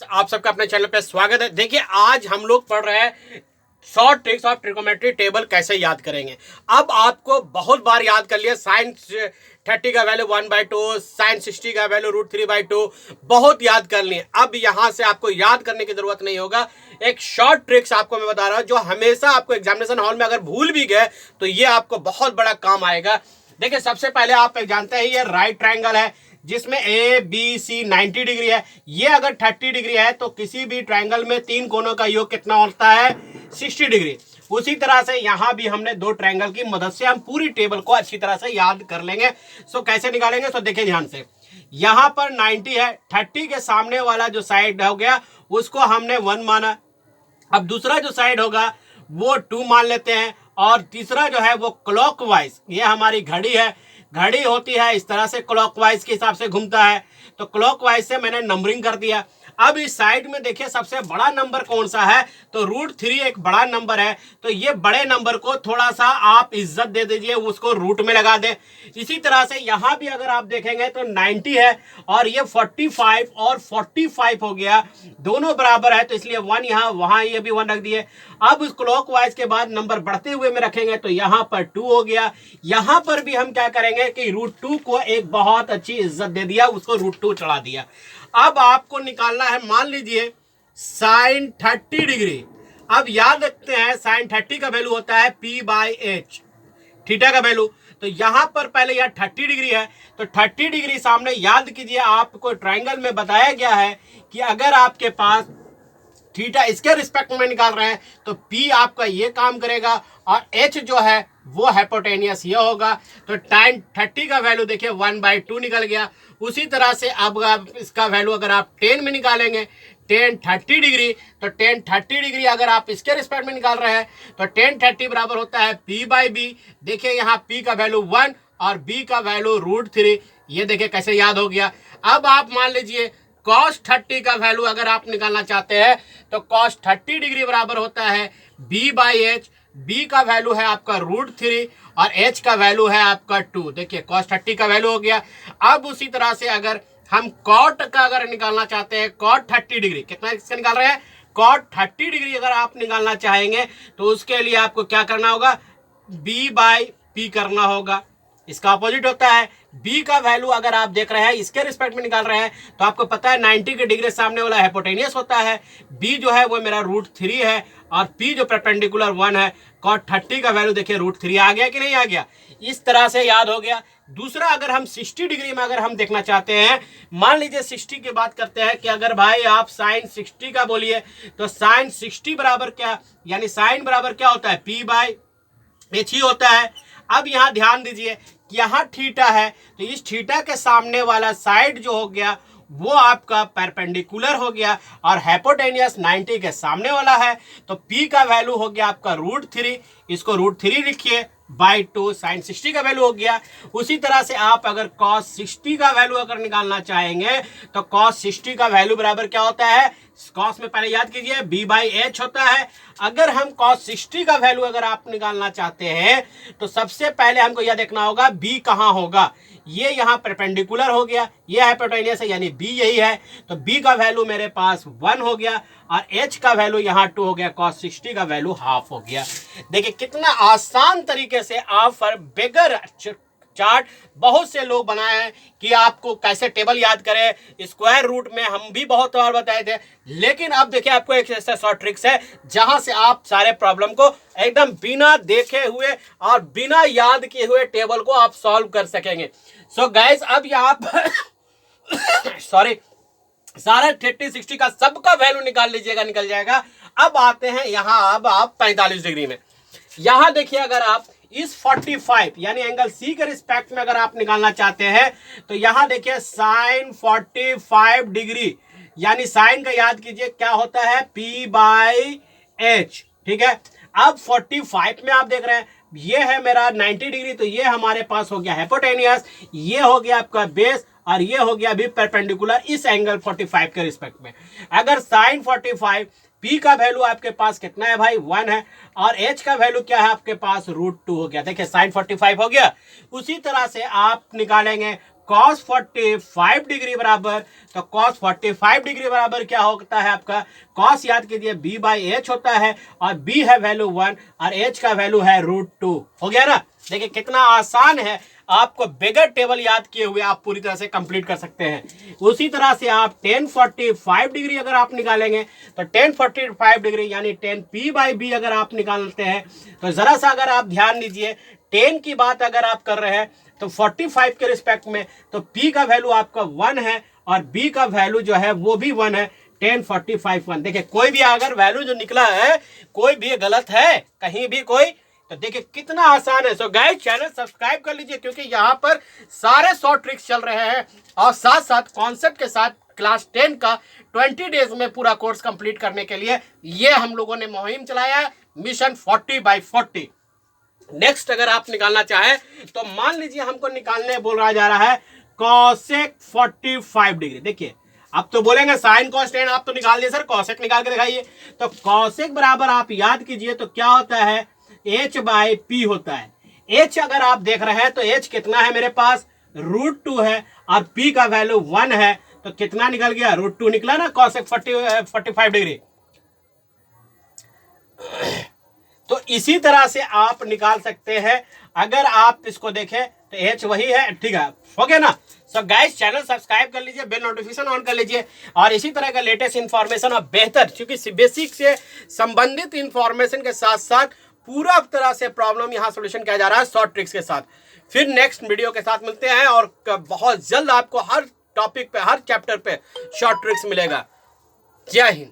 आप सबका अपने चैनल पे स्वागत है। देखिए आज हम लोग पढ़ रहे हैं short tricks of trigonometry table कैसे याद करेंगे। अब आपको बहुत बार याद कर लिया साइन 30 का वैल्यू 1/2, साइन 60 का वैल्यू √3/2 बहुत याद कर लिए। अब यहां से आपको याद करने की जरूरत नहीं होगा। एक शॉर्ट ट्रिक्स आपको मैं बता रहा हूं जो हमेशा आपको एग्जामिनेशन हॉल में अगर भूल भी गए तो ये आपको बहुत बड़ा काम आएगा। देखिए सबसे पहले आप जानते हैं ये राइट ट्रायंगल है जिसमें ए बी सी 90 डिग्री है। ये अगर 30 डिग्री है तो किसी भी ट्रायंगल में तीन कोनों का योग कितना होता है 60 डिग्री। उसी तरह से यहां भी हमने दो ट्रायंगल की मदद से हम पूरी टेबल को अच्छी तरह से याद कर लेंगे। सो कैसे निकालेंगे तो देखिए ध्यान से, यहां पर 90 है, 30 के सामने वाला जो साइड हो गया उसको हमने 1 माना। अब दूसरा जो साइड होगा वो 2 मान लेते हैं और तीसरा जो है वो क्लॉकवाइज, ये हमारी घड़ी है, घड़ी होती है इस तरह से क्लॉकवाइज के हिसाब से घूमता है तो क्लॉकवाइज से मैंने नंबरिंग कर दिया। अब इस साइड में देखिए सबसे बड़ा नंबर कौन सा है तो √3 एक बड़ा नंबर है तो ये बड़े नंबर को थोड़ा सा आप इज्जत दे दीजिए, उसको रूट में लगा दें। इसी तरह से यहां भी अगर आप देखेंगे तो 90 है और ये 45 और 45 हो गया, दोनों बराबर है तो इसलिए 1 यहां, वहां ये भी 1 रख दिए। अब उस क्लॉकवाइज के बाद नंबर बढ़ते हुए में रखेंगे तो यहां पर 2 हो गया। यहां पर भी हम क्या करेंगे कि √2 को एक बहुत अच्छी इज्जत दे दिया, उसको √2 चढ़ा दिया। अब आपको निकालना है, मान लीजिए साइन 30 डिग्री। अब याद रखते हैं साइन 30 का वैल्यू होता है P/H, थीटा का वैल्यू। तो यहां पर पहले यह 30 डिग्री है तो 30 डिग्री सामने याद कीजिए, आपको ट्रायंगल में बताया गया है कि अगर आपके पास थीटा इसके रिस्पेक्ट में निकाल रहे हैं तो P आपका ये काम करेगा और H जो है वो हाइपोटेनियस ये होगा। तो tan 30 का वैल्यू देखिए 1/2 निकल गया। उसी तरह से अब आप इसका वैल्यू अगर आप 10 में निकालेंगे tan 30 डिग्री, तो tan 30 डिग्री अगर आप इसके रिस्पेक्ट में निकाल रहे हैं तो tan 30 बराबर होता है P/B। देखिए यहाँ P का वैल्यू 1 और B का वैल्यू √3। ये देखिए कैसे याद हो गया। अब आप मान लीजिए cos 30 का वैल्यू अगर आप निकालना चाहते हैं तो cos 30 डिग्री बराबर होता है B/H। B का वैल्यू है आपका √3 और H का वैल्यू है आपका 2। देखिए cos 30 का वैल्यू हो गया। अब उसी तरह से अगर हम cot का अगर निकालना चाहते हैं, cot 30 डिग्री कितना इसका निकाल रहे हैं, cot 30 डिग्री अगर आप निकालना चाहेंगे तो उसके लिए आपको क्या करना होगा, B/P करना होगा। इसका अपोजिट होता है B का वैल्यू अगर आप देख रहे हैं इसके रिस्पेक्ट में निकाल रहे हैं तो आपको पता है 90 के डिग्री सामने वाला हाइपोटेनियस होता है। B जो है वो मेरा √3 है और P जो परपेंडिकुलर 1 है। cot 30 का वैल्यू देखिए √3 आ गया कि नहीं आ गया, इस तरह से याद हो गया। दूसरा अगर हम 60 डिग्री में अगर हम देखना चाहते हैं, मान लीजिए 60 की बात करते हैं कि अगर भाई आप साइन 60 का बोलिए तो साइन 60 बराबर क्या, यानी साइन बराबर क्या होता है P/H ही होता है। अब यहां ध्यान दीजिए यहां थीटा है तो इस थीटा के सामने वाला साइड जो हो गया वो आपका परपेंडिकुलर हो गया और हाइपोटेनियस 90 के सामने वाला है तो P का वैल्यू हो गया आपका √3। इसको √3 लिखिए /2, साइन 60 का वैल्यू हो गया। उसी तरह से आप अगर cos 60 का वैल्यू अगर निकालना चाहेंगे तो cos 60 का वैल्यू बराबर क्या होता है, cos में पहले याद कीजिए B/H होता है। अगर हम cos 60 का वैल्यू अगर आप निकालना चाहते हैं तो सबसे पहले हमको यह देखना होगा B कहां होगा। ये यहाँ परपेंडिकुलर हो गया, ये हाइपोटेनियस है यानी B यही है तो B का वैल्यू मेरे पास 1 हो गया और H का वैल्यू यहाँ 2 हो गया, cos 60 का वैल्यू हाफ हो गया। देखिए कितना आसान तरीके से आप फॉर बिगर चार्ट बहुत से लोग बनाए हैं कि आपको कैसे टेबल याद करें। स्क्वायर रूट में हम भी बहुत बार बताए थे, लेकिन अब देखिए आपको एक ऐसा शॉर्ट ट्रिक्स है जहां से आप सारे प्रॉब्लम को एकदम बिना देखे हुए और बिना याद किए हुए टेबल को आप सॉल्व कर सकेंगे। सो गाइस अब यहाँ पर सॉरी सारा 30 60 का सबका वैल्यू निकाल लीजिएगा, निकल जाएगा। अब आते हैं यहाँ, अब आप 45 डिग्री में यहां देखिए अगर आप इस 45 यानी एंगल C के रिस्पेक्ट में अगर आप निकालना चाहते हैं तो यहां देखिए साइन 45 डिग्री यानी साइन का याद कीजिए क्या होता है P/H, ठीक है। अब 45 में आप देख रहे हैं ये है मेरा 90 डिग्री तो ये हमारे पास हो गया हाइपोटेनियस, ये हो गया आपका बेस और ये हो गया अभी परपेंडिकुलर इस एंगल 45 के रिस्पेक्ट में। अगर साइन 45 P का वैल्यू आपके पास कितना है भाई 1 है और H का वैल्यू क्या है आपके पास √2 हो गया। देखिए साइन 45 हो गया। उसी तरह से आप निकालेंगे cos 45 डिग्री बराबर, तो cos 45 डिग्री बराबर क्या होता है आपका, cos याद कीजिए b बाई एच होता है, और b है वैल्यू 1 और h का वैल्यू है √2। हो गया ना। देखिए कितना आसान है, आपको बगैर टेबल याद किए हुए आप पूरी तरह से कंप्लीट कर सकते हैं। उसी तरह से आप tan 45 डिग्री अगर आप निकालेंगे तो tan 45 डिग्री यानी tan p बाई b अगर आप निकालते हैं तो जरा सा अगर आप ध्यान दीजिए, tan की बात अगर आप कर रहे हैं तो 45 के रिस्पेक्ट में, तो p का वैल्यू आपका 1 है और b का वैल्यू जो है वो भी 1 है, tan 45 1। देखिए कोई भी अगर वैल्यू जो निकला है कोई भी गलत है कहीं भी कोई, तो देखिए कितना आसान है। सो गाइस चैनल सब्सक्राइब कर लीजिए, क्योंकि यहाँ पर सारे शॉर्ट ट्रिक्स चल रहे हैं और साथ साथ कॉन्सेप्ट के साथ क्लास 10 का 20 डेज में पूरा कोर्स कंप्लीट करने के लिए ये हम लोगों ने मुहिम चलाया है, मिशन 40/40। नेक्स्ट अगर आप निकालना चाहे तो मान लीजिए हमको निकालने बोला जा रहा है कॉसेक 45 डिग्री। देखिए अब तो बोलेंगे साइन कॉस टेन आप तो निकाल दिए सर, कॉसेक निकाल के दिखाइए। तो कॉसेक बराबर आप याद कीजिए तो क्या होता है, h बाई पी होता है। h अगर आप देख रहे हैं तो h कितना है मेरे पास, √2 है और p का वैल्यू 1 है, तो कितना निकल गया, √2 निकला ना कॉसेक 45 डिग्री। तो इसी तरह से आप निकाल सकते हैं, अगर आप इसको देखें तो h वही है, ठीक है, हो गया ना। सो गाइस चैनल सब्सक्राइब कर लीजिए, बेल नोटिफिकेशन ऑन कर लीजिए और इसी तरह का लेटेस्ट इंफॉर्मेशन और बेहतर, क्योंकि बेसिक से संबंधित इंफॉर्मेशन के साथ साथ पूरा तरह से प्रॉब्लम यहाँ सोल्यूशन किया जा रहा है शॉर्ट ट्रिक्स के साथ। फिर नेक्स्ट वीडियो के साथ मिलते हैं और बहुत जल्द आपको हर टॉपिक पे हर चैप्टर पे शॉर्ट ट्रिक्स मिलेगा। जय हिंद।